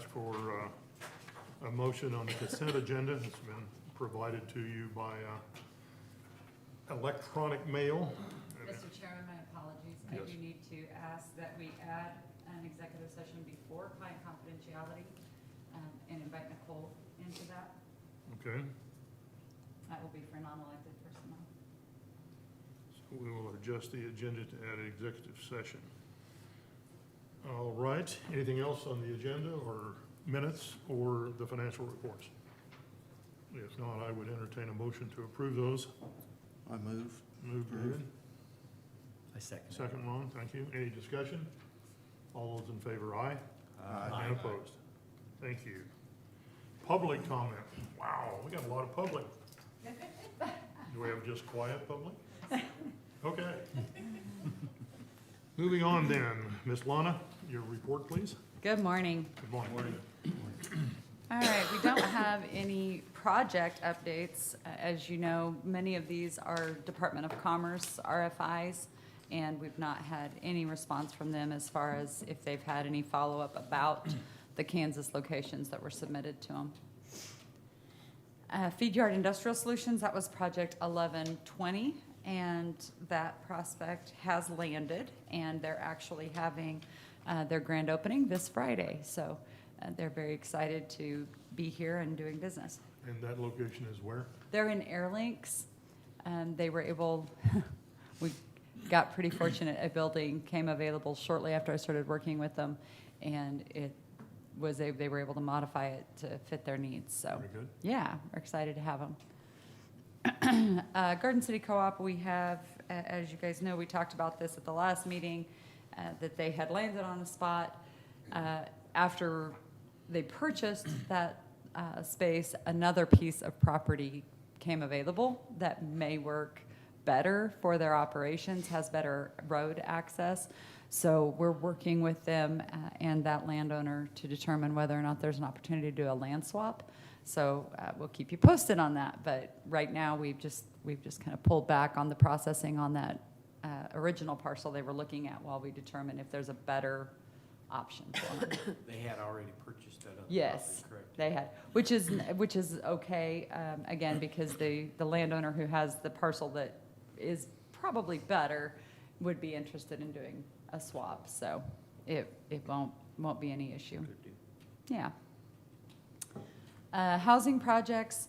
ask for a motion on the consent agenda. It's been provided to you by electronic mail. Mr. Chairman, my apologies. I Yes. do need to ask that we add an executive session before client confidentiality and invite Nicole into that. Okay, That will be for non-elected personnel. so we will adjust the agenda to add an executive session. All right, anything else on the agenda or minutes or the financial reports? If not, I would entertain a motion to approve those. I move. Move, David. I second. Second, Ron, thank you. Any discussion? All those in favor, aye? Aye. And opposed? Thank you. Public comment. Wow, we got a lot of public. Do we have just quiet public? Okay. Moving on then, Ms. Lana, your report, please. Good morning. Good morning. All right, we don't have any project updates. As you know, many of these are Department of Commerce RFIs, and we've not had any response from them as far as if they've had any follow-up about the Kansas locations that were submitted to them. Feed Yard Industrial Solutions, that was project 1120, and that prospect has landed, and they're actually having their grand opening this Friday. So they're very excited to be here and doing business. And that location is where? They're in Air Links. They were able, we got pretty fortunate. A building came available shortly after I started working with them, and they were able to modify it to fit their needs. So, Very good. yeah, we're excited to have them. Garden City Co-op, we have, as you guys know, we talked about this at the last meeting, that they had landed on a spot. After they purchased that space, another piece of property came available that may work better for their operations, has better road access. So we're working with them and that landowner to determine whether or not there's an opportunity to do a land swap. So we'll keep you posted on that. But right now, we've just kind of pulled back on the processing on that original parcel they were looking at while we determine if there's a better option for them. They had already purchased that other Yes, property, correct? they had, which is okay, again, because the landowner who has the parcel that is probably better would be interested in doing a swap, so it won't be any issue. Good deal. Yeah. Housing projects,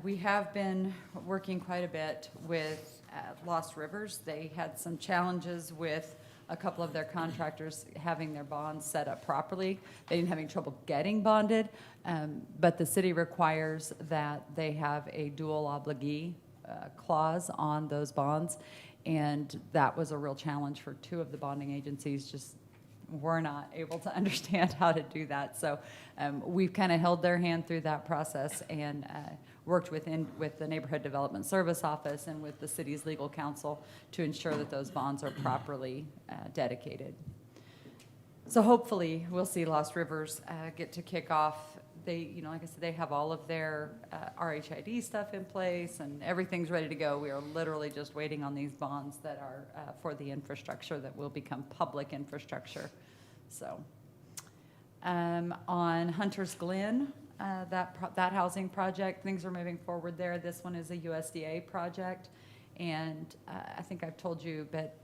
we have been working quite a bit with Lost Rivers. They had some challenges with a couple of their contractors having their bonds set up properly. They didn't have any trouble getting bonded, but the city requires that they have a dual obligee clause on those bonds, and that was a real challenge for two of the bonding agencies. Just were not able to understand how to do that. So we've kind of held their hand through that process and worked with the Neighborhood Development Service Office and with the city's legal counsel to ensure that those bonds are properly dedicated. So hopefully we'll see Lost Rivers get to kick off. They, like I said, they have all of their RHID stuff in place and everything's ready to go. We are literally just waiting on these bonds that are for the infrastructure that will become public infrastructure. So on Hunter's Glen, that housing project, things are moving forward there. This one is a USDA project, and I think I've told you, but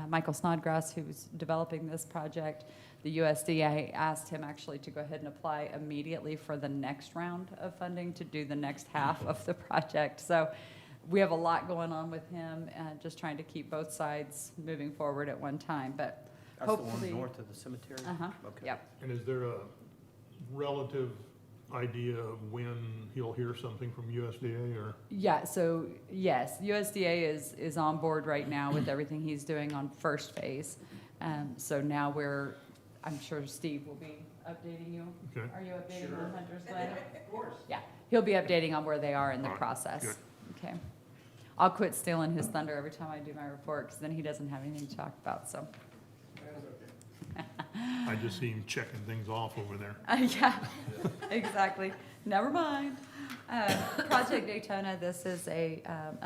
Michael Snodgrass, who's developing this project, the USDA asked him actually to go ahead and apply immediately for the next round of funding to do the next half of the project. So we have a lot going on with him, and just trying to keep both sides moving forward at one time. But That's hopefully, the one north of the cemetery? Okay. Yep. And is there a relative idea of when he'll hear something from USDA or? Yeah, so yes, USDA is on board right now with everything he's doing on first phase. So now I'm sure Steve will be updating you. Okay. Are you updating Sure. on Hunter's Glen? Of course. Yeah, he'll be updating on where they are in the All right, process. good. Okay. I'll quit stealing his thunder every time I do my report, because then he doesn't have anything to talk about, so. I just see him checking things off over there. Yeah, exactly. Never mind. Project Daytona, this is a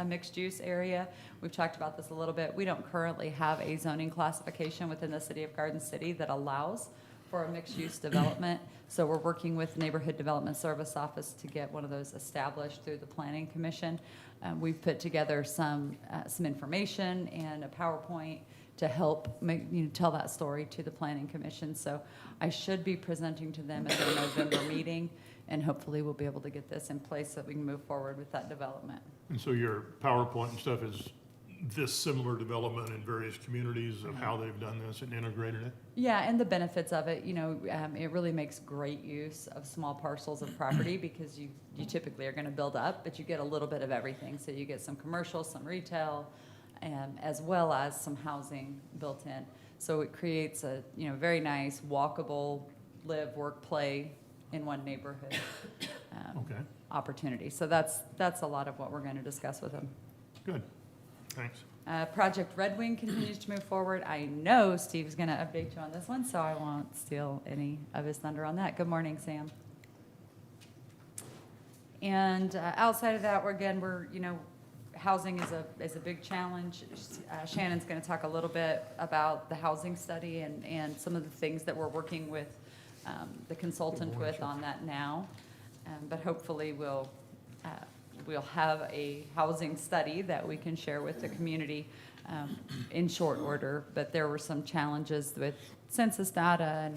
mixed-use area. We've talked about this a little bit. We don't currently have a zoning classification within the city of Garden City that allows for a mixed-use development. So we're working with Neighborhood Development Service Office to get one of those established through the Planning Commission. We've put together some information and a PowerPoint to help tell that story to the Planning Commission. So I should be presenting to them at their November meeting, and hopefully we'll be able to get this in place so that we can move forward with that development. And so your PowerPoint and stuff is this similar development in various communities of how they've done this and integrated it? Yeah, and the benefits of it, it really makes great use of small parcels of property because you typically are going to build up, but you get a little bit of everything. So you get some commercial, some retail, as well as some housing built in. So it creates a very nice walkable live, work, play in one neighborhood Okay, opportunity. So that's a lot of what we're going to discuss with them. good, thanks. Project Redwing continues to move forward. I know Steve's going to update you on this one, so I won't steal any of his thunder on that. Good morning, Sam. And outside of that, housing is a big challenge. Shannon's going to talk a little bit about the housing study and some of the things that we're working with the consultant with on that now. But hopefully we'll have a housing study that we can share with the community in short order. But there were some challenges with census data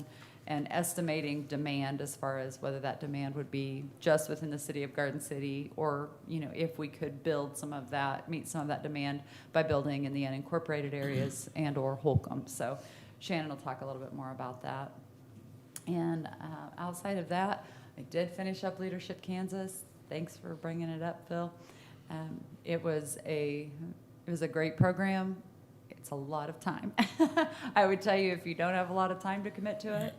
and estimating demand as far as whether that demand would be just within the city of Garden City or, if we could meet some of that demand by building in the unincorporated areas and or Holcomb. So Shannon will talk a little bit more about that. And outside of that, I did finish up Leadership Kansas. Thanks for bringing it up, Phil. It was a great program. It's a lot of time. I would tell you if you don't have a lot of time to commit to it,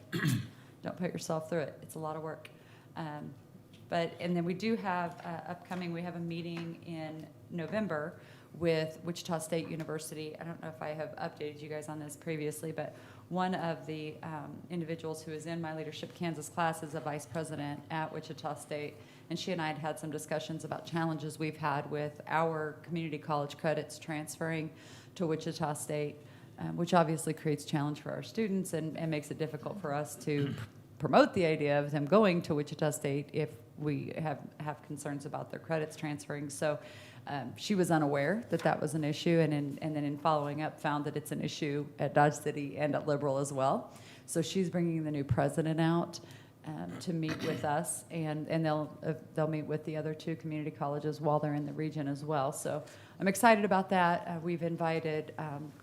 don't put yourself through it. It's a lot of work. And then we do have upcoming, we have a meeting in November with Wichita State University. I don't know if I have updated you guys on this previously, but one of the individuals who is in my Leadership Kansas class is a vice president at Wichita State, and she and I had some discussions about challenges we've had with our community college credits transferring to Wichita State, which obviously creates challenge for our students and makes it difficult for us to promote the idea of them going to Wichita State if we have concerns about their credits transferring. So she was unaware that was an issue, and then in following up found that it's an issue at Dodge City and at Liberal as well. So she's bringing the new president out to meet with us, and they'll meet with the other two community colleges while they're in the region as well. So I'm excited about that. We've invited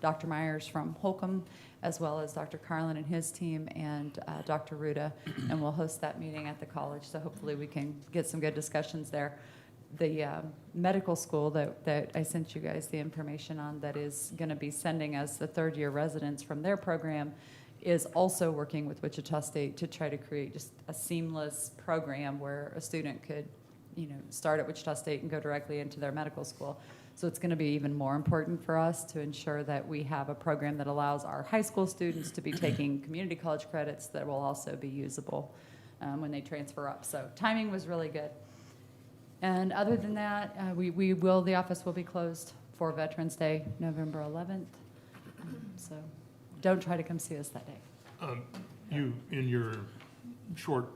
Dr. Myers from Holcomb, as well as Dr. Carlin and his team, and Dr. Ruda, and we'll host that meeting at the college. So hopefully we can get some good discussions there. The medical school that I sent you guys the information on that is going to be sending us the third-year residents from their program is also working with Wichita State to try to create just a seamless program where a student could, start at Wichita State and go directly into their medical school. So it's going to be even more important for us to ensure that we have a program that allows our high school students to be taking community college credits that will also be usable when they transfer up. So timing was really good. And other than that, the office will be closed for Veterans Day, November 11th. So don't try to come see us that day. You, in your short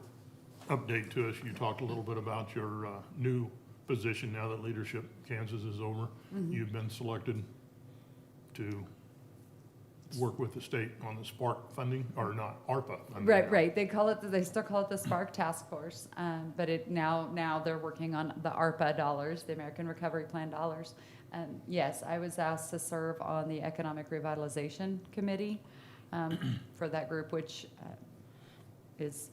update to us, you talked a little bit about your new position now that Leadership Kansas is over. Mm-hmm. You've been selected to work with the state on the SPARK funding, or not, ARPA funding. Right. They still call it the SPARK Task Force, but now they're working on the ARPA dollars, the American Recovery Plan dollars. Yes, I was asked to serve on the Economic Revitalization Committee for that group, which is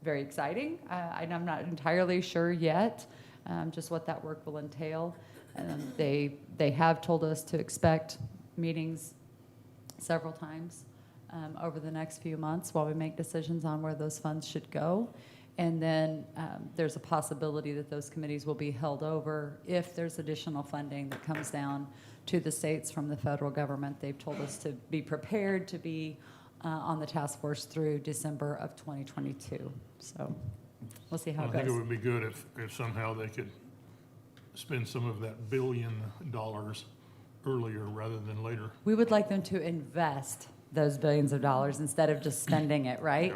very exciting. I'm not entirely sure yet just what that work will entail. They have told us to expect meetings several times over the next few months while we make decisions on where those funds should go. And then there's a possibility that those committees will be held over if there's additional funding that comes down to the states from the federal government. They've told us to be prepared to be on the task force through December of 2022. So we'll see how it goes. I think it would be good if somehow they could spend some of that $1 billion earlier rather than later. We would like them to invest those billions of dollars instead of just spending it, right?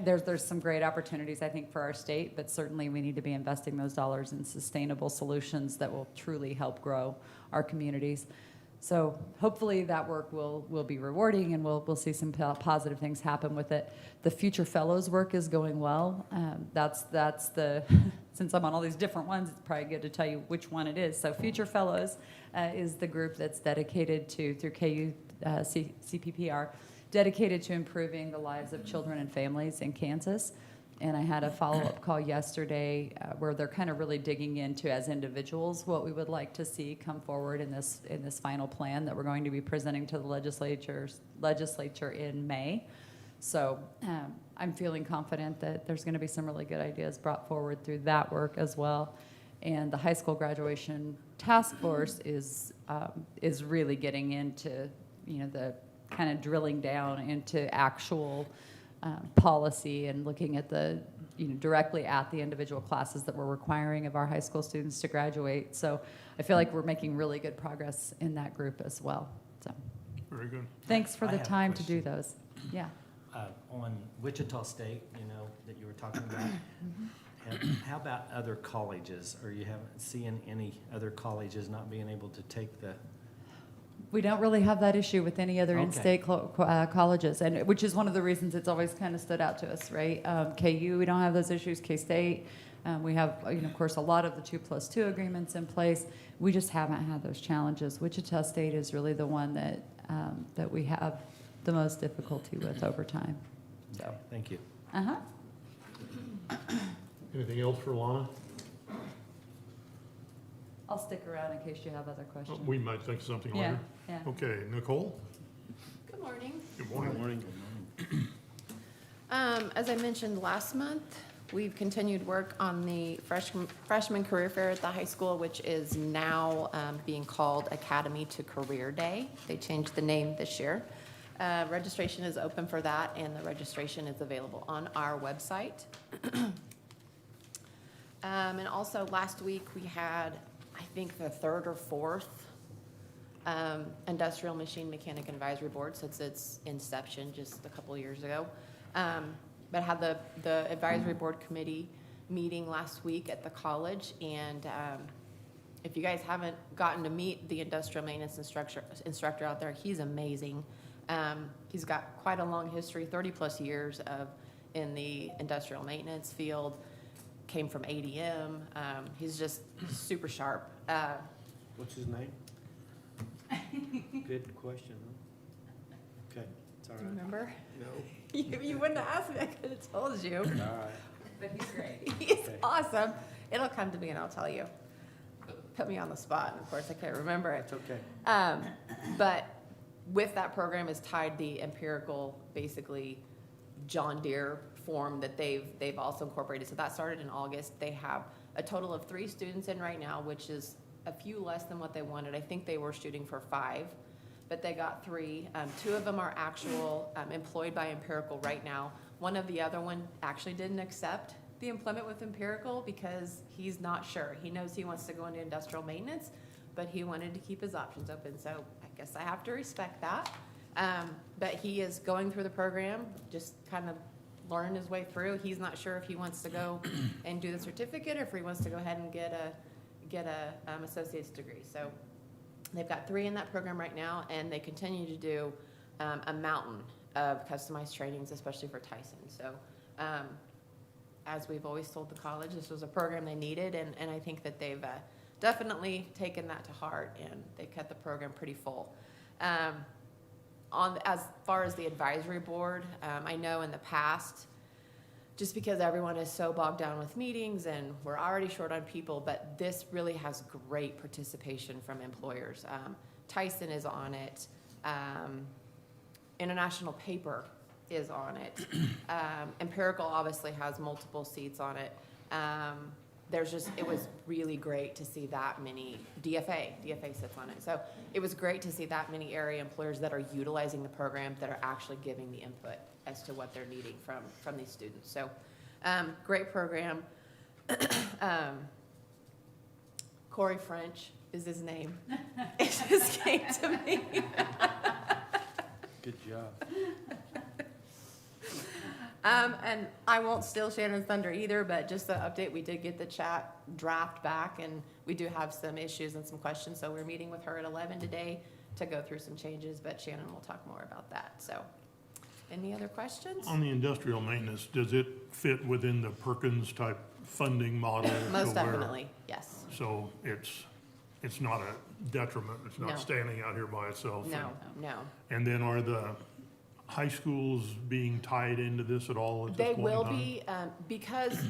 There's some great opportunities, I think, for our state, but certainly we need to be investing those dollars in sustainable solutions that will truly help grow our communities. So hopefully that work will be rewarding, and we'll see some positive things happen with it. The Future Fellows work is going well. That's the since I'm on all these different ones, it's probably good to tell you which one it is. So Future Fellows is the group that's dedicated to, through KU CPPR, dedicated to improving the lives of children and families in Kansas. And I had a follow-up call yesterday where they're kind of really digging into, as individuals, what we would like to see come forward in this final plan that we're going to be presenting to the legislature in May. So I'm feeling confident that there's going to be some really good ideas brought forward through that work as well. And the high school graduation task force is really getting into, the kind of drilling down into actual policy and looking at directly at the individual classes that we're requiring of our high school students to graduate. So I feel like we're making really good progress in that group as well. So Very good. thanks for I the have a time to question. do those. Yeah. On Wichita State, that you were talking about, how about other colleges? Or you haven't seen any other colleges not being able to take the? We don't really have that issue with any other Okay. in-state colleges, and which is one of the reasons it's always kind of stood out to us, right? KU, we don't have those issues. K-State, we have, of course, a lot of the 2+2 agreements in place. We just haven't had those challenges. Wichita State is really the one that we have the most difficulty with over time. So, thank you. Anything else for Lana? I'll stick around in case you have other questions. We might think of something Yeah, later. yeah. Okay, Nicole? Good morning. Good morning. As I mentioned last month, we've continued work on the freshman career fair at the high school, which is now being called Academy to Career Day. They changed the name this year. Registration is open for that, and the registration is available on our website. And also last week we had, I think, the third or fourth Industrial Machine Mechanic Advisory Board since its inception just a couple of years ago. But had the advisory board committee meeting last week at the college, and if you guys haven't gotten to meet the industrial maintenance instructor out there, he's amazing. He's got quite a long history, 30+ years in the industrial maintenance field. Came from ADM. He's just super sharp. What's his name? Good question, huh? Okay, it's all right. Remember? No. You wouldn't have asked me. I could have told you. All right. But he's great. He's Okay. awesome. It'll come to me and I'll tell you. Put me on the spot, and of course I can't remember it. It's okay. But with that program is tied the empirical, basically John Deere form that they've also incorporated. So that started in August. They have a total of 3 students in right now, which is a few less than what they wanted. I think they were shooting for 5, but they got 3. 2 of them are actual employed by Empirical right now. One of the other one actually didn't accept the employment with Empirical because he's not sure. He knows he wants to go into industrial maintenance, but he wanted to keep his options open. So I guess I have to respect that. But he is going through the program, just kind of learning his way through. He's not sure if he wants to go and do the certificate or if he wants to go ahead and get a associate's degree. So they've got 3 in that program right now, and they continue to do a mountain of customized trainings, especially for Tyson. So as we've always told the college, this was a program they needed, and I think that they've definitely taken that to heart, and they kept the program pretty full. As far as the advisory board, I know in the past, just because everyone is so bogged down with meetings and we're already short on people, but this really has great participation from employers. Tyson is on it. International Paper is on it. Empirical obviously has multiple seats on it. It was really great to see that many, DFA sits on it. So it was great to see that many area employers that are utilizing the program, that are actually giving the input as to what they're needing from these students. So great program. Corey French is his name. It just came to me. Good job. And I won't steal Shannon's thunder either, but just the update, we did get the chat draft back, and we do have some issues and some questions, so we're meeting with her at 11 today to go through some changes, but Shannon will talk more about that, so. Any other questions? On the industrial maintenance, does it fit within the Perkins type funding model? Most to where- definitely, yes. So it's not a detriment, it's No. not standing out here by itself? No, no. And then are the high schools being tied into this at all at this They point in will time? be, because,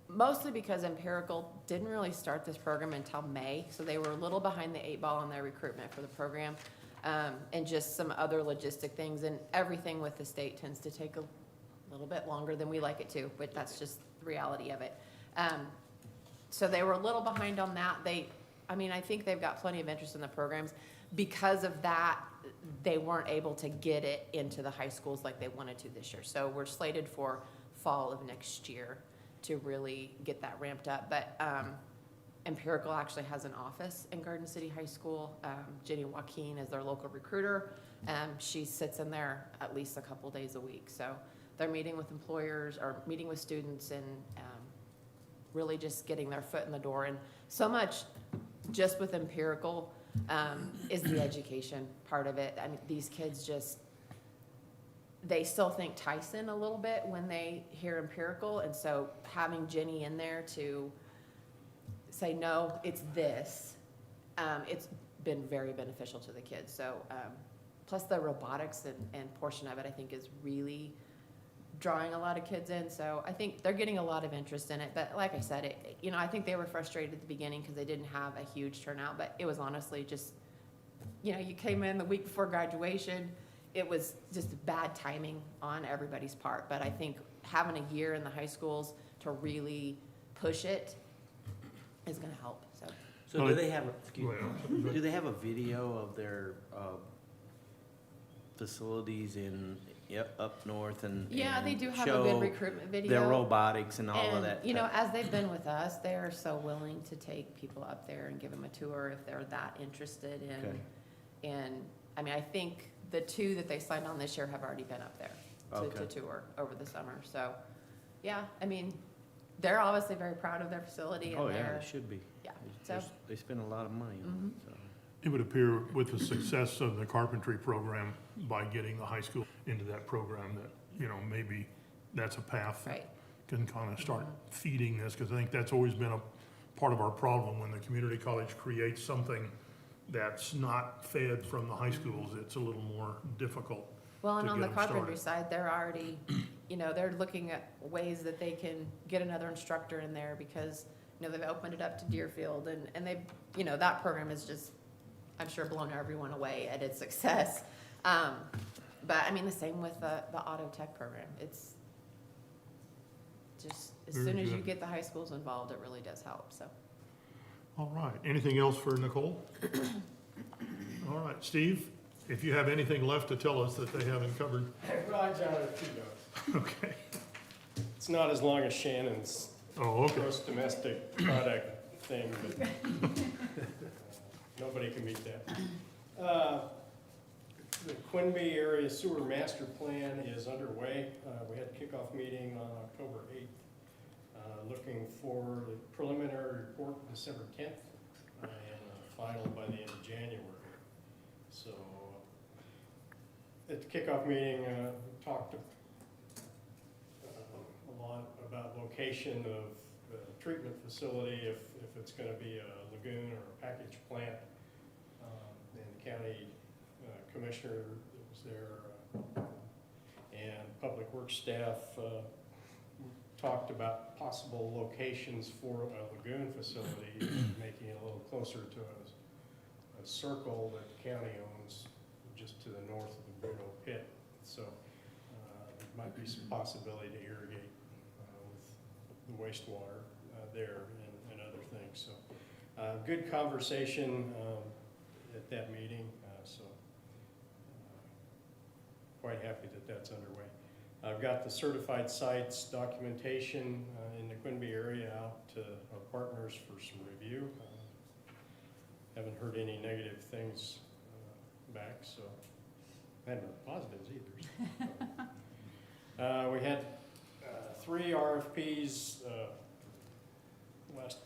mostly because Empirical didn't really start this program until May, so they were a little behind the 8 ball on their recruitment for the program, and just some other logistic things, and everything with the state tends to take a little bit longer than we like it to, but that's just the reality of it. So they were a little behind on that. I think they've got plenty of interest in the programs. Because of that, they weren't able to get it into the high schools like they wanted to this year. So we're slated for fall of next year to really get that ramped up. But Empirical actually has an office in Garden City High School. Jenny Joaquin is their local recruiter. She sits in there at least a couple days a week. So they're meeting with employers or meeting with students and really just getting their foot in the door. And so much just with Empirical is the education part of it. I mean, these kids they still think Tyson a little bit when they hear Empirical. And so having Jenny in there to say, no, it's this, it's been very beneficial to the kids. So, plus the robotics and portion of it, I think is really drawing a lot of kids in. So I think they're getting a lot of interest in it. But like I said, I think they were frustrated at the beginning because they didn't have a huge turnout, but it was honestly just, you came in the week before graduation. It was just bad timing on everybody's part. But I think having a year in the high schools to really push it is gonna help, so. So do they have, Well, do they have a video of their facilities up north and Yeah, they do have a show good recruitment video. their robotics and all of And, that? as they've been with us, they are so willing to take people up there and give them a tour if they're that interested Okay. in. I think the 2 that they signed on this year have already been up there to Okay. tour over the summer. So, yeah, they're obviously very proud of their facility and Oh, yeah, they're, they should be. yeah, so. They spend a lot of money on it, so. It would appear with the success of the carpentry program, by getting the high school into that program, that, maybe that's a path that Right. can kind of start feeding this, because I think that's always been a part of our problem. When the community college creates something that's not fed from the high schools, it's a little more difficult. Well, and to on get the 'em carpentry started. side, they're already, they're looking at ways that they can get another instructor in there because, they've opened it up to Deerfield and they've, that program is just, I'm sure, blown everyone away at its success. But the same with the auto tech program. It's just, as Very soon as you good. get the high schools involved, it really does help, so. All right, anything else for Nicole? All right, Steve, if you have anything left to tell us that they haven't covered, Well, I jotted a few notes. okay. It's not as long as Shannon's Oh, okay. gross domestic product thing, but nobody can beat that. The Quinby Area Sewer Master Plan is underway. We had a kickoff meeting on October 8th, looking for the preliminary report December 10th, and a final by the end of January. So, at the kickoff meeting, we talked a lot about location of the treatment facility, if it's gonna be a lagoon or a package plant. And the county commissioner that was there, and public works staff, talked about possible locations for a lagoon facility, making it a little closer to a circle that the county owns just to the north of the Bruno pit. So, there might be some possibility to irrigate with the wastewater there and other things. So, good conversation at that meeting. So, quite happy that that's underway. I've got the certified sites documentation in the Quinby area out to our partners for some review. Haven't heard any negative things back, so had no positives either. So. We had 3 RFPs last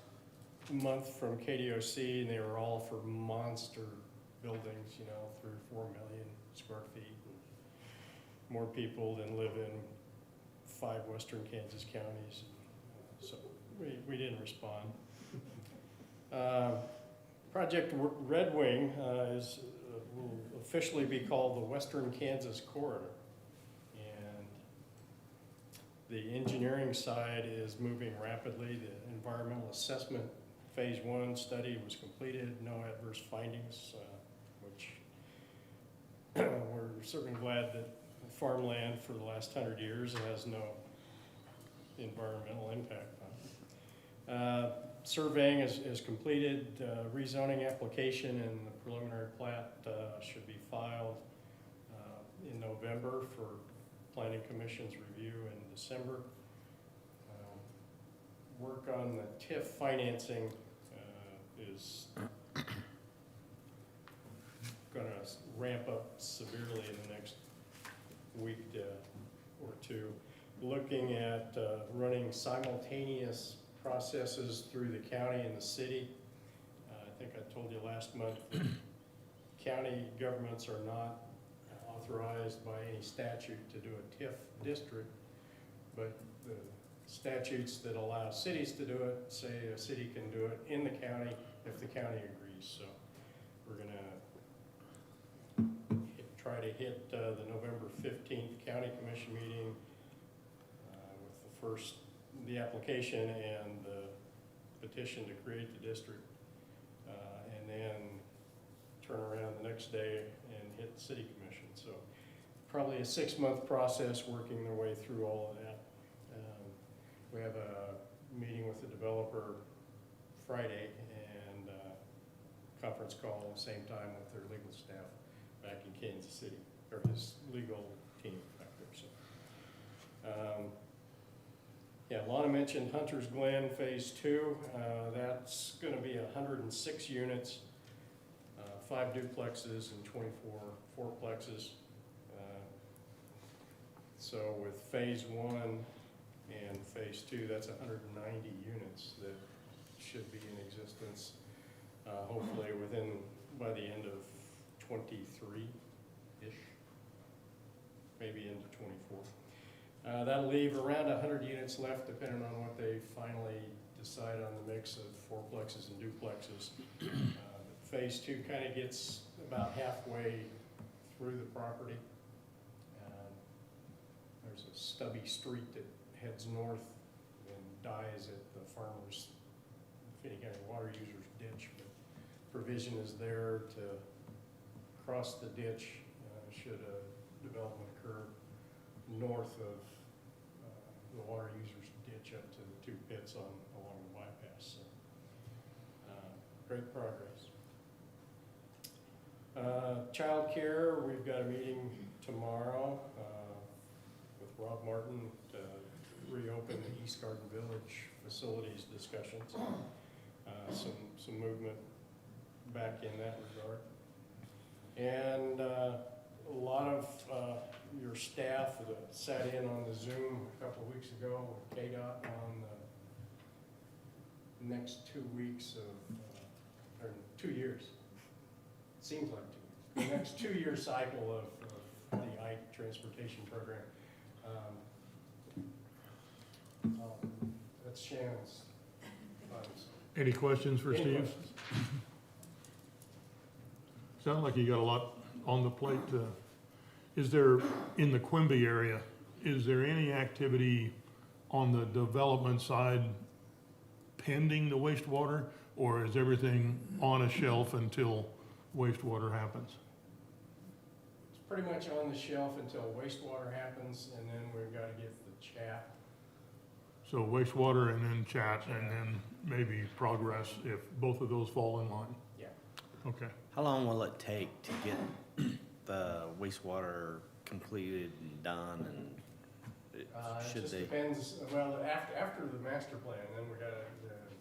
month from KDOC, and they were all for monster buildings, 3 or 4 million square feet. And more people than live in 5 western Kansas counties. So we didn't respond. Project Redwing will officially be called the Western Kansas Corridor. And the engineering side is moving rapidly. The environmental assessment phase 1 study was completed, no adverse findings, which we're certainly glad that farmland for the last 100 years has no environmental impact on it. Surveying is completed, rezoning application and the preliminary plat should be filed in November for Planning Commission's review in December. Work on the TIF financing is gonna ramp up severely in the next week or two. Looking at running simultaneous processes through the county and the city. I think I told you last month that county governments are not authorized by any statute to do a TIF district, but the statutes that allow cities to do it say a city can do it in the county if the county agrees. So we're gonna try to hit the November 15th county commission meeting with the application and the petition to create the district, and then turn around the next day and hit the city commission. So probably a 6-month process working their way through all of that. We have a meeting with the developer Friday and conference call at the same time with their legal staff back in Kansas City, or his legal team back there. So. Yeah, Lana mentioned Hunter's Glen Phase 2. That's going to be 106 units, 5 duplexes and 24 fourplexes. So with Phase 1 and Phase 2, that's 190 units that should be in existence, hopefully by the end of 23-ish, maybe into 24. That'll leave around 100 units left, depending on what they finally decide on the mix of fourplexes and duplexes. Phase 2 kind of gets about halfway through the property. There's a stubby street that heads north and dies at the farmer's Finney County water users ditch, but provision is there to cross the ditch should a development occur north of the water users ditch up to the 2 pits along the bypass. So, great progress. Child care, we've got a meeting tomorrow with Rob Martin to reopen the East Garden Village facilities discussions. Some movement back in that regard. And a lot of your staff that sat in on the Zoom a couple of weeks ago with KDOT on the next 2 weeks of, or 2 years. Seems like 2 years. The next 2-year cycle of the IKE transportation program. That's Shannon's funds. Any questions for Any Steve? questions? Sound like you got a lot on the plate. Is there, in the Quimby area, is there any activity on the development side pending the wastewater, or is everything on a shelf until wastewater happens? It's pretty much on the shelf until wastewater happens, and then we've got to get the chat. So wastewater and then chat, and then maybe progress if both of those fall in line? Yeah. Okay. How long will it take to get the wastewater completed and done, and It should just they? depends, well, after the master plan, then we got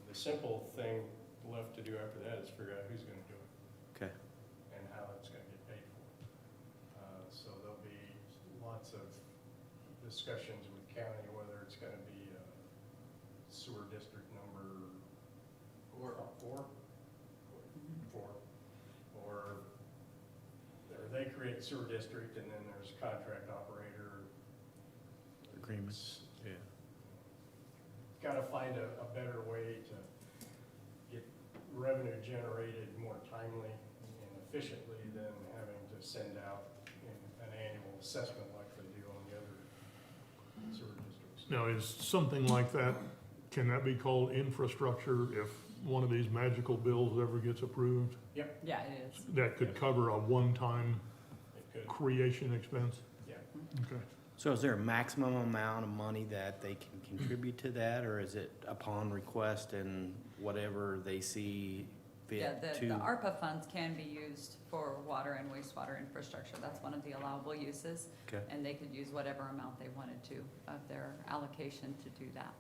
the simple thing left to do after that is figure out who's gonna do it Okay, and how it's gonna get paid for. lots of discussions with county, whether it's gonna be sewer district number four, or they create sewer district and then there's contract operator. Agreements, yeah. Gotta find a better way to get revenue generated more timely and efficiently than having to send out an annual assessment like they do on the other sewer districts. Now, is something like that, can that be called infrastructure if one of these magical bills ever gets approved? Yeah, it is. That could cover a one-time It could, creation expense? yeah. Okay. So is there a maximum amount of money that they can contribute to that, or is it upon request and whatever they see Yeah, fit the to? ARPA funds can be used for water and wastewater infrastructure. That's one of the allowable uses. Okay. And they could use whatever amount they wanted to of their allocation to do that.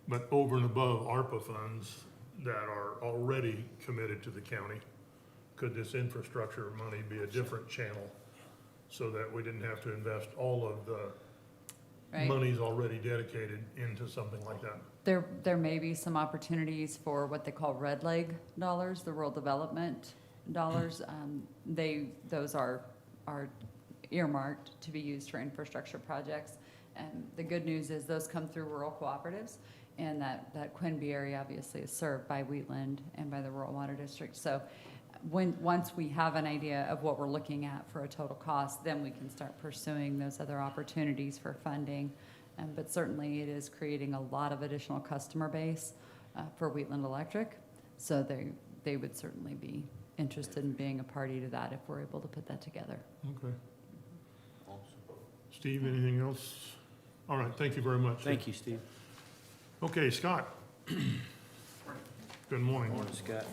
But over and above ARPA funds that are already committed to the county, could this infrastructure money be a different channel so that we didn't have to invest all of the Right? monies already dedicated into something like that? There may be some opportunities for what they call red leg dollars, the rural development dollars. Those are earmarked to be used for infrastructure projects. And the good news is those come through rural cooperatives, and that Quinby area obviously is served by Wheatland and by the Rural Water District. So once we have an idea of what we're looking at for a total cost, then we can start pursuing those other opportunities for funding. But certainly it is creating a lot of additional customer base for Wheatland Electric. So they would certainly be interested in being a party to that if we're able to put that together. Okay. Steve, anything else? All right, thank you very much. Thank you, Steve. Okay, Scott. Good morning. Morning, Scott.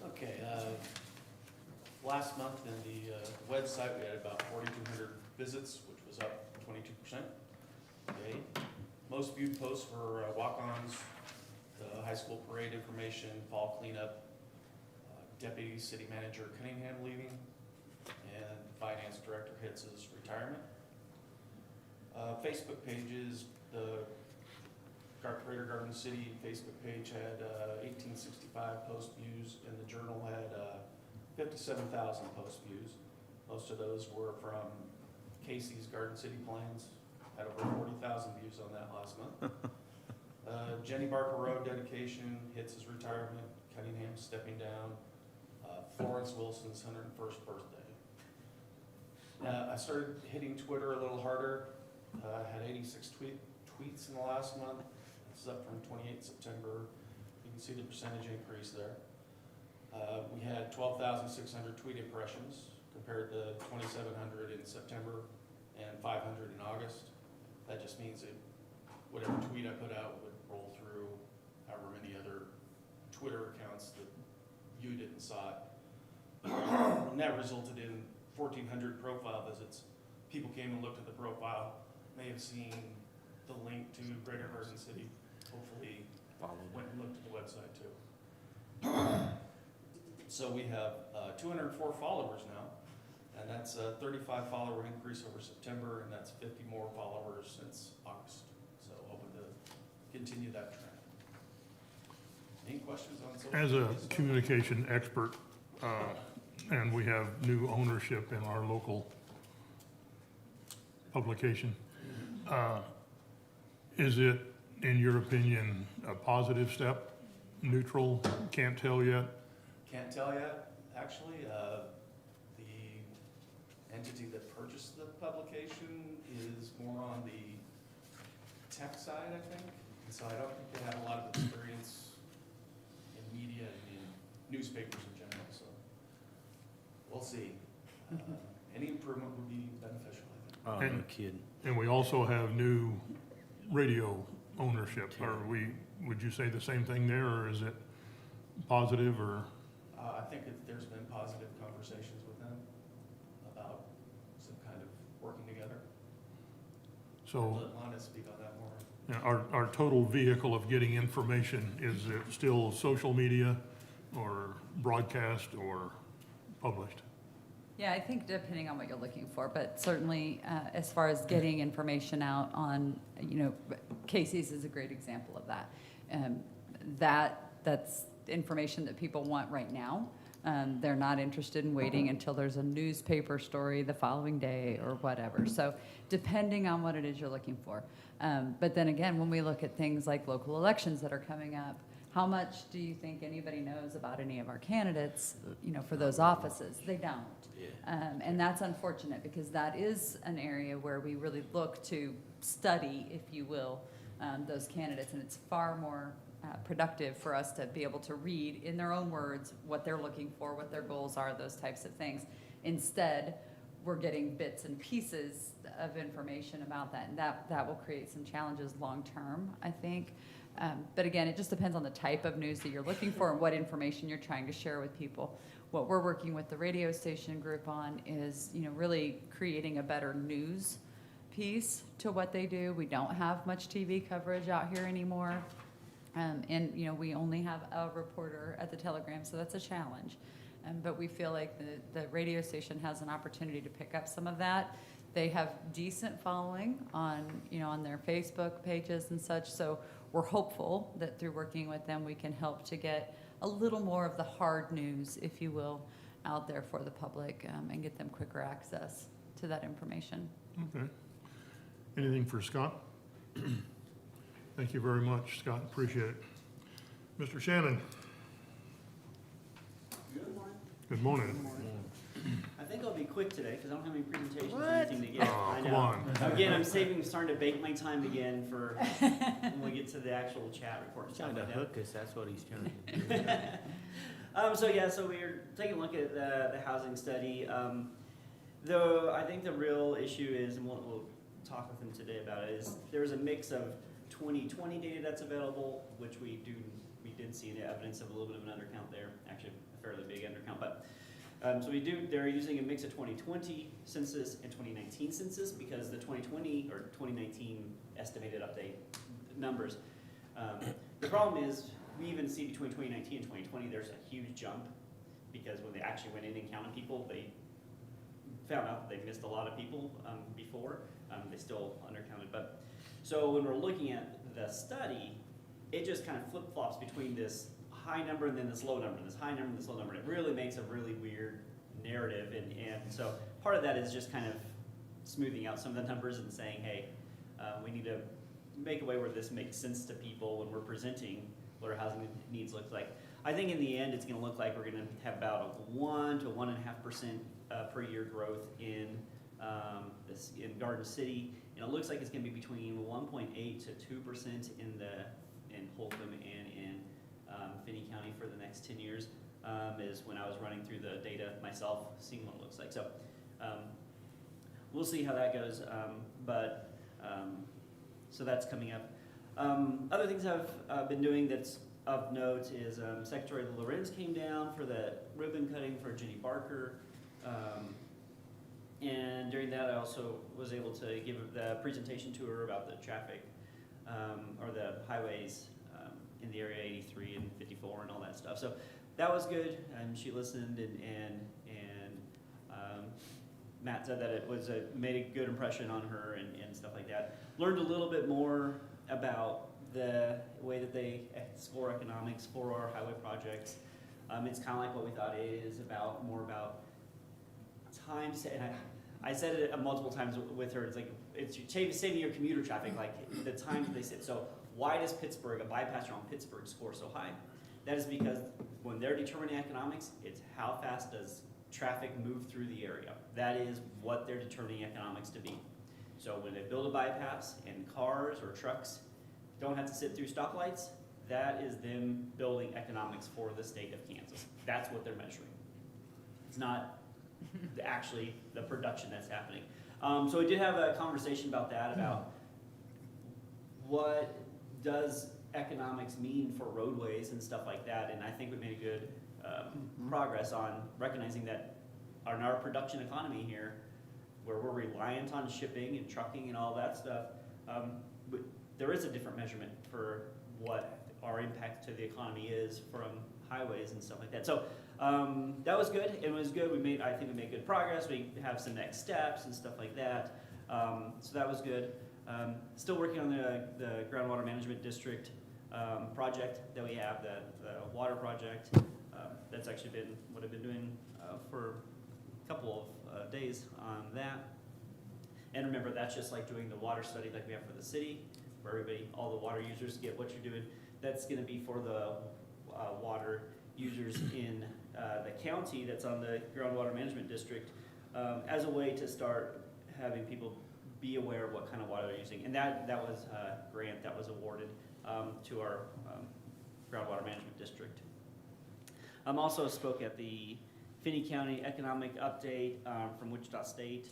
Okay, last month in the website, we had about 4,200 visits, which was up 22%. Okay, most viewed posts were walk-ons, the high school parade information, fall cleanup, deputy city manager Cunningham leaving, and finance director hits his retirement. Facebook pages, the Greater Garden City Facebook page had 1,865 post views, and the Journal had 57,000 post views. Most of those were from Casey's Garden City Plains, had over 40,000 views on that last month. Jenny Barker Road dedication, hits his retirement, Cunningham stepping down, Florence Wilson's 101st birthday. I started hitting Twitter a little harder, had 86 tweets in the last month. This is up from 28 September. You can see the percentage increase there. We had 12,600 tweet impressions compared to 2,700 in September and 500 in August. That just means that whatever tweet I put out would roll through however many other Twitter accounts that viewed it and saw it. And that resulted in 1,400 profile visits. People came and looked at the profile, may have seen the link to Greater Garden City, hopefully went and looked at the website too. So we have 204 followers now, and that's a 35 follower increase over September, and that's 50 more followers since August. So hoping to continue that trend. Any questions on social As media a stuff? communication expert, and we have new ownership in our local publication, is it, in your opinion, a positive step, neutral, can't tell yet? Can't tell yet. Actually, the entity that purchased the publication is more on the tech side, I think. And so I don't think they have a lot of experience in media and in newspapers in general, so we'll see. Any improvement would be beneficial, I think. Oh, no kidding. And we also have new radio ownership. Would you say the same thing there, or is it positive, or? I think that there's been positive conversations with them about some kind of working together. So Let Lana speak on that more. our total vehicle of getting information, is it still social media or broadcast or published? Yeah, I think depending on what you're looking for, but certainly as far as getting information out on, Casey's is a great example of that. That's information that people want right now. They're not interested in waiting until there's a newspaper story the following day or whatever. So depending on what it is you're looking for. But then again, when we look at things like local elections that are coming up, how much do you think anybody knows about any of our candidates, for those offices? They don't. And that's unfortunate because that is an area where we really look to study, if you will, those candidates. And it's far more productive for us to be able to read in their own words what they're looking for, what their goals are, those types of things. Instead, we're getting bits and pieces of information about that, and that will create some challenges long-term, I think. But again, it just depends on the type of news that you're looking for and what information you're trying to share with people. What we're working with the radio station group on is, really creating a better news piece to what they do. We don't have much TV coverage out here anymore. And we only have a reporter at the Telegram, so that's a challenge. But we feel like the radio station has an opportunity to pick up some of that. They have decent following on their Facebook pages and such, so we're hopeful that through working with them, we can help to get a little more of the hard news, if you will, out there for the public and get them quicker access to that information. Okay. Anything for Scott? Thank you very much, Scott. Appreciate it. Mr. Shannon? Good morning. Good morning. Good morning. I think I'll be quick today because I don't have any presentations or anything to give. Oh, I come know. on. Again, starting to bake my time again for when we get to the actual chat report and stuff Trying to like hook us, that's what he's trying to do. that. So we're taking a look at the housing study. Though I think the real issue is, and we'll talk with him today about it, is there's a mix of 2020 data that's available, which we did see the evidence of a little bit of an undercount there, actually a fairly big undercount, but they're using a mix of 2020 census and 2019 census because the 2020 or 2019 estimated update numbers. The problem is we even see between 2019 and 2020 there's a huge jump because when they actually went in and counted people, they found out that they missed a lot of people before. They still undercounted, but so when we're looking at the study, it just kind of flip-flops between this high number and then this low number, this high number and this low number. It really makes a really weird narrative, and so part of that is just kind of smoothing out some of the numbers and saying, hey, we need to make a way where this makes sense to people when we're presenting what our housing needs look like. I think in the end, it's going to look like we're going to have about a 1 to 1.5% per year growth in Garden City, and it looks like it's going to be between 1.8 to 2% in Holcomb and in Finney County for the next 10 years. Is when I was running through the data myself, seeing what it looks like. So we'll see how that goes. So that's coming up. Other things I've been doing that's of note is Secretary Lorenz came down for the ribbon cutting for Jenny Barker. And during that, I also was able to give the presentation to her about the traffic or the highways in the area 83 and 54 and all that stuff. So that was good, and she listened, and Matt said that it was made a good impression on her and stuff like that. Learned a little bit more about the way that they score economics for our highway projects. It's kind of like what we thought it is more about time. And I said it multiple times with her. It's like it's saving your commuter traffic, like the time that they sit. So why does Pittsburgh, a bypass around Pittsburgh, score so high? That is because when they're determining economics, it's how fast does traffic move through the area. That is what they're determining economics to be. So when they build a bypass and cars or trucks don't have to sit through stoplights, that is them building economics for the state of Kansas. That's what they're measuring. It's not actually the production that's happening. So we did have a conversation about that, about what does economics mean for roadways and stuff like that, and I think we made a good progress on recognizing that in our production economy here, where we're reliant on shipping and trucking and all that stuff, there is a different measurement for what our impact to the economy is from highways and stuff like that. So that was good. It was good. I think we made good progress. We have some next steps and stuff like that. So that was good. Still working on the groundwater management district project that we have, the water project. That's actually been what I've been doing for a couple of days on that. And remember, that's just like doing the water study like we have for the city, where everybody, all the water users get what you're doing. That's gonna be for the water users in the county that's on the groundwater management district, as a way to start having people be aware of what kind of water they're using. And that was a grant that was awarded to our groundwater management district. Also spoke at the Finney County Economic Update from Wichita State,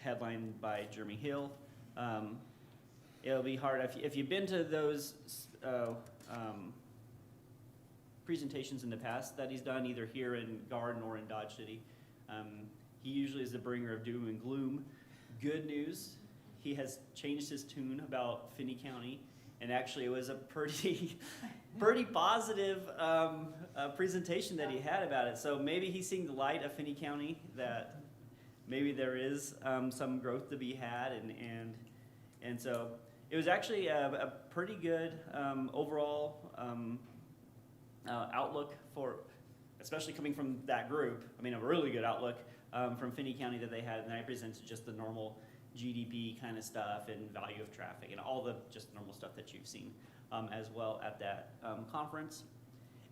headlined by Jeremy Hill. It'll be hard, if you've been to those presentations in the past that he's done, either here in Garden or in Dodge City, he usually is the bringer of doom and gloom. Good news, he has changed his tune about Finney County, and actually it was a pretty positive presentation that he had about it. So maybe he's seeing the light of Finney County, that maybe there is some growth to be had, and so it was actually a pretty good overall outlook for, especially coming from that group. I mean, a really good outlook from Finney County that they had, and I presented just the normal GDP kind of stuff and value of traffic and all the just normal stuff that you've seen as well at that conference.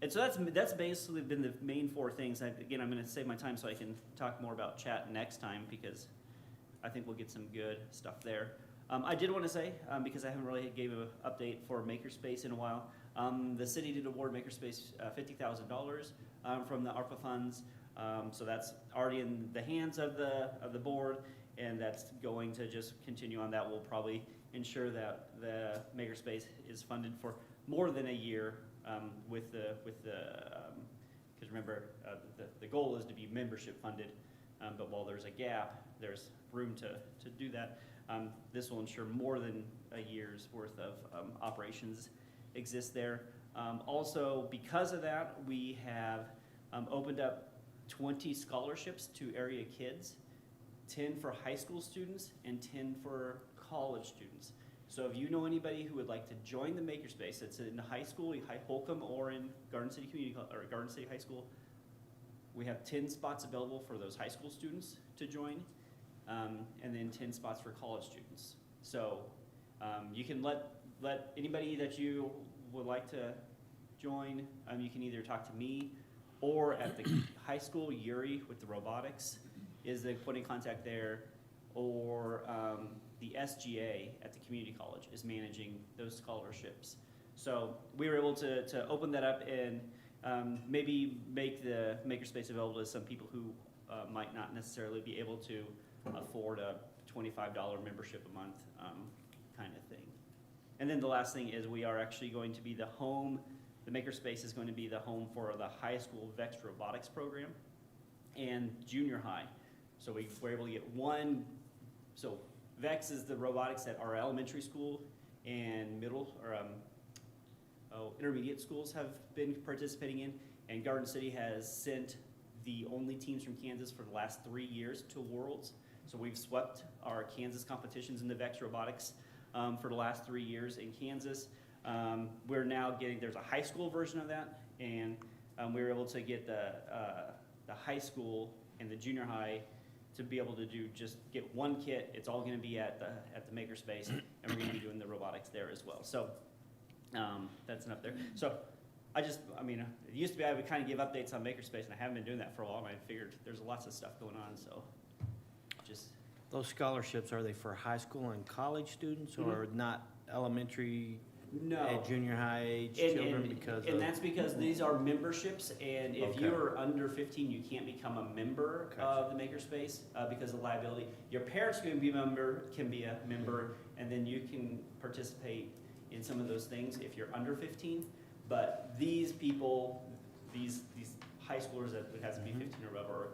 And so that's basically been the main four things. Again, I'm going to save my time so I can talk more about chat next time, because I think we'll get some good stuff there. I did want to say, because I haven't really gave an update for Makerspace in a while, the city did award Makerspace $50,000 from the ARPA funds. So that's already in the hands of the board, and that's going to just continue on. That will probably ensure that the Makerspace is funded for more than a year with the because remember the goal is to be membership funded, but while there's a gap, there's room to do that. This will ensure more than a year's worth of operations exist there. Also, because of that, we have opened up 20 scholarships to area kids, 10 for high school students and 10 for college students. So if you know anybody who would like to join the Makerspace, it's in high school, Holcomb, or in Garden City Community or Garden City High School, we have 10 spots available for those high school students to join, and then 10 spots for college students. So you can let anybody that you would like to join, you can either talk to me, or at the high school, Yuri with the robotics is the point of contact there, or the SGA at the community college is managing those scholarships. So we were able to open that up and maybe make the Makerspace available to some people who might not necessarily be able to afford a $25 membership a month kind of thing. And then the last thing is we are actually going to be the home, the Makerspace is going to be the home for the high school VEX robotics program and junior high. So we were able to get one, so VEX is the robotics that our elementary school and middle, or intermediate schools have been participating in, and Garden City has sent the only teams from Kansas for the last 3 years to Worlds. So we've swept our Kansas competitions in the VEX robotics for the last 3 years in Kansas. We're now getting, there's a high school version of that, and we were able to get the high school and the junior high to be able to get one kit. It's all gonna be at the Makerspace, and we're gonna be doing the robotics there as well. So that's enough there. So I mean, it used to be I would kind of give updates on Makerspace, and I haven't been doing that for a while, and I figured there's lots of stuff going on, so just. Those scholarships, are they for high school and college students, or not elementary, No. junior high age And- children and- because And of? that's because these are memberships, and if Okay. you're under 15, you can't become a member Gotcha. of the Makerspace because of liability. Your parents can be a member, and then you can participate in some of those things if you're under 15. But these people, these high schoolers that would have to be 15 or above, or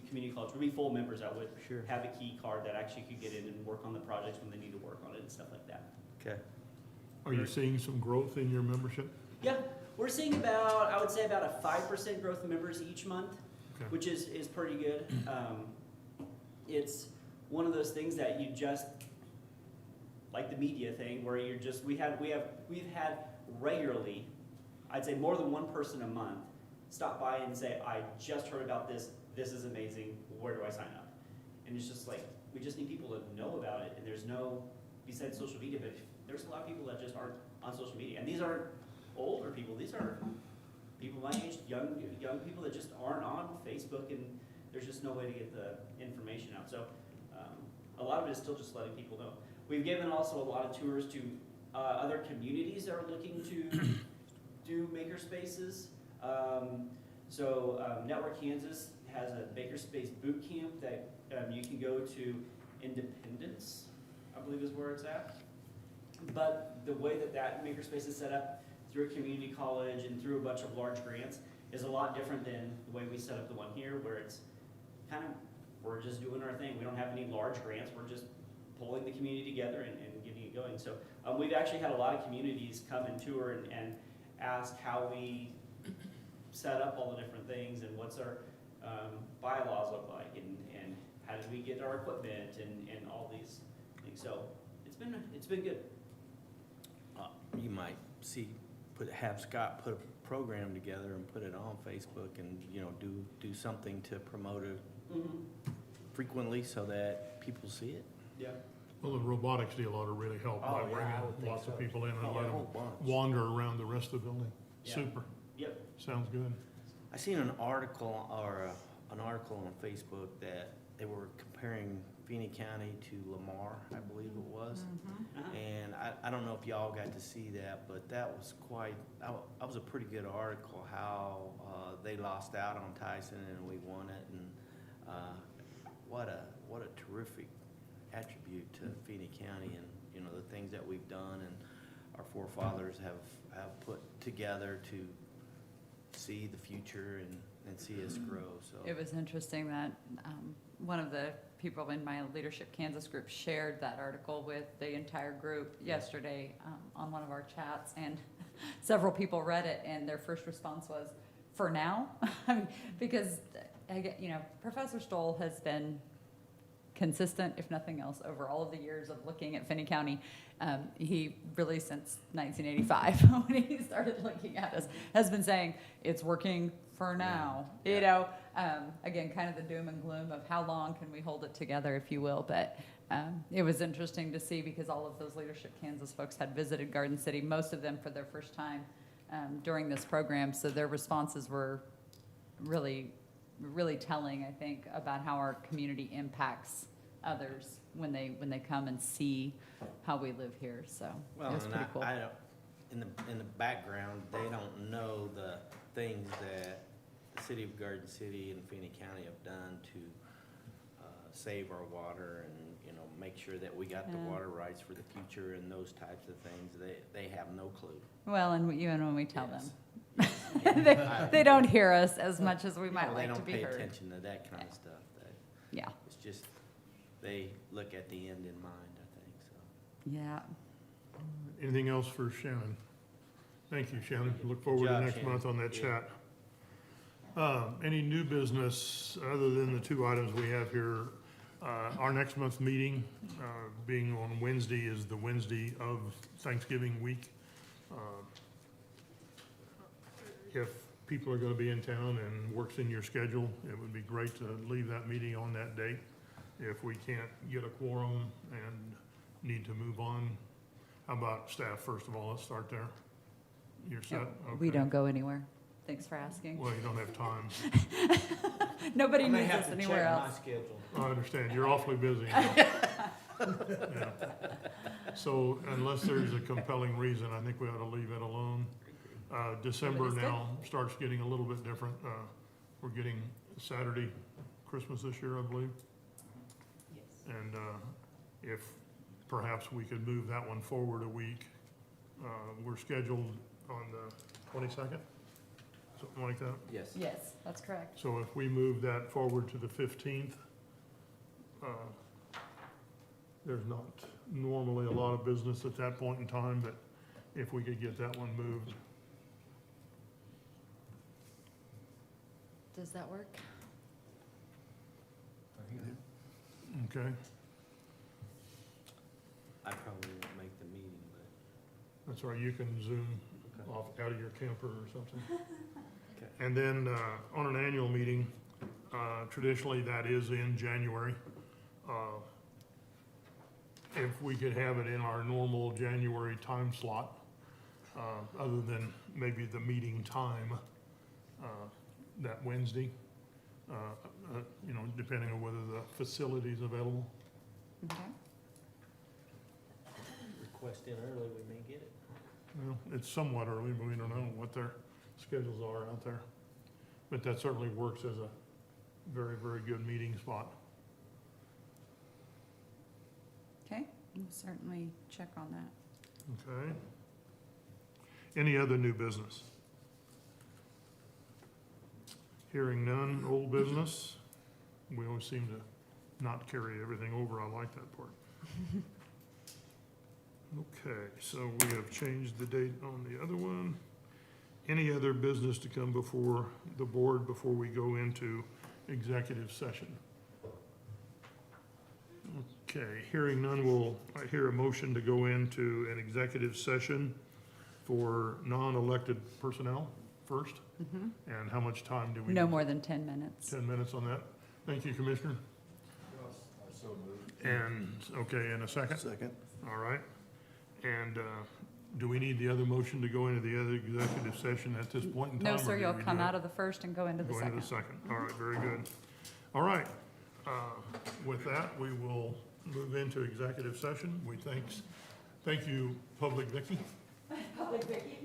community college, would be full members that would Sure. have a key card that actually could get in and work on the projects when they need to work on it and stuff like that. Okay. Are you seeing some growth in your membership? Yeah, we're seeing about, I would say about a 5% growth in members each month, Okay. which is pretty good. It's one of those things that you just, like the media thing, where you're just, we've had regularly, I'd say more than one person a month, stop by and say, I just heard about this is amazing, where do I sign up? And it's just like, we just need people to know about it, and there's no, besides social media, but there's a lot of people that just aren't on social media, and these aren't older people, these are people my age, young people that just aren't on Facebook, and there's just no way to get the information out. So a lot of it is still just letting people know. We've given also a lot of tours to other communities that are looking to do makerspaces. Network Kansas has a makerspace boot camp that you can go to Independence, I believe is where it's at. But the way that makerspace is set up through a community college and through a bunch of large grants is a lot different than the way we set up the one here, where it's kind of, we're just doing our thing. We don't have any large grants. We're just pulling the community together and getting it going. So we've actually had a lot of communities come and tour and ask how we set up all the different things and what's our bylaws look like and how did we get our equipment and all these things. So it's been good. You might have Scott put a program together and put it on Facebook and, do something to promote it frequently so that people see it. Yeah. Well, the robotics deal ought to really help by Oh, yeah, I would bringing think lots of so. people in and Oh, let a them whole bunch. wander around the rest of the building. Yeah. Super. Yep. Sounds good. I seen an article on Facebook that they were comparing Phoenix County to Lamar, I believe it was. Uh-huh. And I don't know if y'all got to see that, but that was that was a pretty good article, how they lost out on Tyson and we won it, and what a terrific attribute to Phoenix County, and the things that we've done and our forefathers have put together to see the future and see us grow. So It was interesting that one of the people in my Leadership Kansas group shared that article with the entire group yesterday on one of our chats, and several people read it, and their first response was, for now? I mean, because, Professor Stoll has been consistent, if nothing else, over all of the years of looking at Finney County. He really, since 1985, when he started looking at us, has been saying, it's working for now. Again, kind of the doom and gloom of how long can we hold it together, if you will. But it was interesting to see, because all of those Leadership Kansas folks had visited Garden City, most of them for their first time during this program. So their responses were really, really telling, I think, about how our community impacts others when they come and see how we live here. So it was pretty cool. I don't, in the background, they don't know the things that the city of Garden City and Phoenix County have done to save our water and make sure that we got the water rights for the future and those types of things. They have no clue. Well, and even when we tell Yes. them, they don't hear us as much as we might They like to don't be pay heard. attention to that kind of stuff. Yeah, It's just, they look at the end in mind, I think, so. yeah. Anything else for Shannon? Thank you, Shannon. Look forward to job, next Shannon. month on that Yeah. chat. Any new business other than the two items we have here? Our next month's meeting, being on Wednesday, is the Wednesday of Thanksgiving week. If people are gonna be in town and works in your schedule, it would be great to leave that meeting on that date. If we can't get a quorum and need to move on, how about staff, first of all? Let's start there. You're set? We Okay. don't go anywhere. Thanks for asking. Well, you don't have time. Nobody needs us anywhere else. I understand, you're awfully busy. Yeah. So unless there's a compelling reason, I think we ought to leave it alone. December Everybody's good? now starts getting a little bit different. We're getting Saturday, Christmas this year, I believe. Yes. And if perhaps we could move that one forward a week. We're scheduled on the 22nd, something like that. Yes. Yes, that's correct. So if we move that forward to the 15th, there's not normally a lot of business at that point in time, but if we could get that one moved, Does that work? Okay, I probably won't make the meeting, but. that's all right, you can zoom Okay. off out of your camper or something. Okay. And then on an annual meeting, traditionally that is in January. If we could have it in our normal January time slot, other than maybe the meeting time that Wednesday, you know, depending on whether the facility's available. Okay. Request in early, we may get it. Well, it's somewhat early, but we don't know what their schedules are out there. But that certainly works as a very, very good meeting spot. Okay, we'll certainly check on that. Okay. Any other new business? Hearing none, old business. We always seem to not carry everything over. I like that part. Okay, so we have changed the date on the other one. Any other business to come before the board before we go into executive session? Okay, hearing none, I hear a motion to go into an executive session for non-elected personnel first. And how much time do we? No need? more than 10 minutes. 10 minutes on that. Thank you, Commissioner. And, okay, and a second? Second. All right. And do we need the other motion to go into the other executive session at this point in time? No, or sir, do you'll we come do it? out of the first and go into the Go into second. the second. All right, very good. All right. With that, we will move into executive session. We thank you, Public Vicky. Public Vicky.